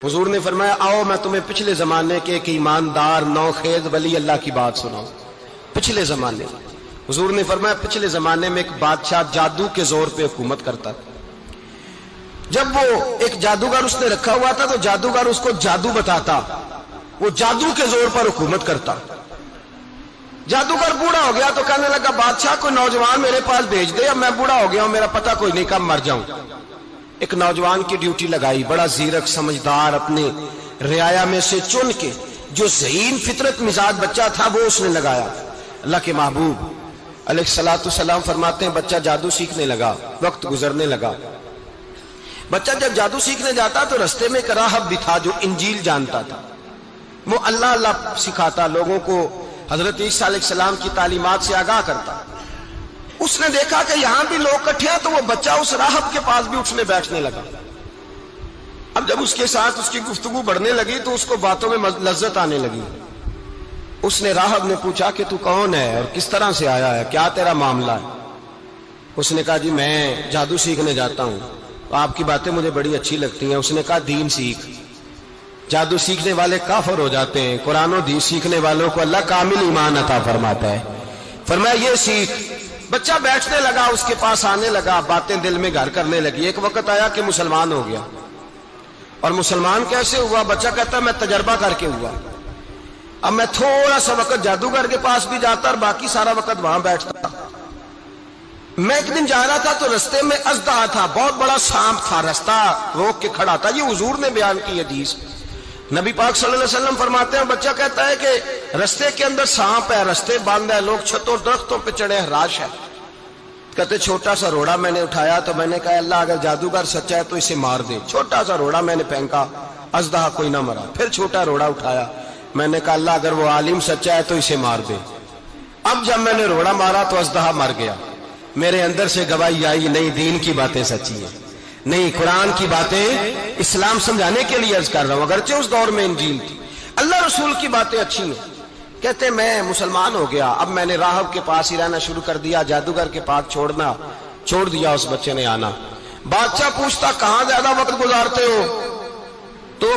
حضور نے فرمایا آؤ میں تمہیں پچھلے زمانے کے ایک ایماندار نوخیز ولی اللہ کی بات سناؤں۔ پچھلے زمانے حضور نے فرمایا پچھلے زمانے میں ایک بادشاہ جادو کے زور پہ حکومت کرتا تھا۔ جب وہ ایک جادوگر اس نے رکھا ہوا تھا تو جادوگر اس کو جادو بتاتا، وہ جادو کے زور پر حکومت کرتا۔ جادوگر بوڑھا ہو گیا تو کہنے لگا بادشاہ کوئی نوجوان میرے پاس بھیج دے، اب میں بوڑھا ہو گیا ہوں، میرا پتہ کوئی نہیں کب مر جاؤں۔ ایک نوجوان کی ڈیوٹی لگائی، بڑا زیرک سمجھدار، اپنے رعایا میں سے چن کے جو ذہین فطرت مزاج بچہ تھا وہ اس نے لگایا۔ اللہ کے محبوب علیہ الصلوۃ والسلام فرماتے ہیں بچہ جادو سیکھنے لگا، وقت گزرنے لگا۔ بچہ جب جادو سیکھنے جاتا تو رستے میں ایک راہب بھی تھا جو انجیل جانتا تھا، وہ اللہ اللہ سکھاتا، لوگوں کو حضرت عیسیٰ علیہ السلام کی تعلیمات سے آگاہ کرتا۔ اس نے دیکھا کہ یہاں بھی لوگ اکٹھے ہیں تو وہ بچہ اس راہب کے پاس بھی اٹھنے بیٹھنے لگا۔ اب جب اس کے ساتھ اس کی گفتگو بڑھنے لگی تو اس کو باتوں میں لذت آنے لگی۔ اس نے راہب نے پوچھا کہ تو کون ہے اور کس طرح سے آیا ہے، کیا تیرا معاملہ ہے؟ اس نے کہا جی میں جادو سیکھنے جاتا ہوں، آپ کی باتیں مجھے بڑی اچھی لگتی ہیں۔ اس نے کہا دین سیکھ، جادو سیکھنے والے کافر ہو جاتے ہیں، قرآن و حدیث سیکھنے والوں کو اللہ کامل ایمان عطا فرماتا ہے۔ فرمایا یہ سیکھ۔ بچہ بیٹھنے لگا، اس کے پاس آنے لگا، باتیں دل میں گھر کرنے لگی۔ ایک وقت آیا کہ مسلمان ہو گیا، اور مسلمان کیسے ہوا؟ بچہ کہتا میں تجربہ کر کے ہوا۔ اب میں تھوڑا سا وقت جادوگر کے پاس بھی جاتا اور باقی سارا وقت وہاں بیٹھتا۔ میں ایک دن جا رہا تھا تو رستے میں اژدہا تھا، بہت بڑا سانپ تھا، رستہ روک کے کھڑا تھا۔ یہ حضور نے بیان کی حدیث، نبی پاک صلی اللہ علیہ وسلم فرماتے ہیں بچہ کہتا ہے کہ رستے کے اندر سانپ ہے، رستے بند ہے، لوگ چھتوں درختوں پہ چڑھے، ہراش ہے۔ کہتے چھوٹا سا روڑا میں نے اٹھایا تو میں نے کہا اللہ اگر جادوگر سچا ہے تو اسے مار دے۔ چھوٹا سا روڑا میں نے پھینکا، اژدہا کوئی نہ مرا۔ پھر چھوٹا روڑا اٹھایا، میں نے کہا اللہ اگر وہ عالم سچا ہے تو اسے مار دے۔ اب جب میں نے روڑا مارا تو اژدہا مر گیا۔ میرے اندر سے گواہی آئی نہیں دین کی باتیں سچی ہیں، نہیں قرآن کی باتیں اسلام سمجھانے کے لیے عرض کر رہا ہوں، اگرچہ اس دور میں انجیل تھی، اللہ رسول کی باتیں اچھی ہیں۔ کہتے میں مسلمان ہو گیا، اب میں نے راہب کے پاس ہی رہنا شروع کر دیا، جادوگر کے پاس چھوڑ دیا۔ اس بچے نے آنا۔ بادشاہ پوچھتا کہاں زیادہ وقت گزارتے ہو؟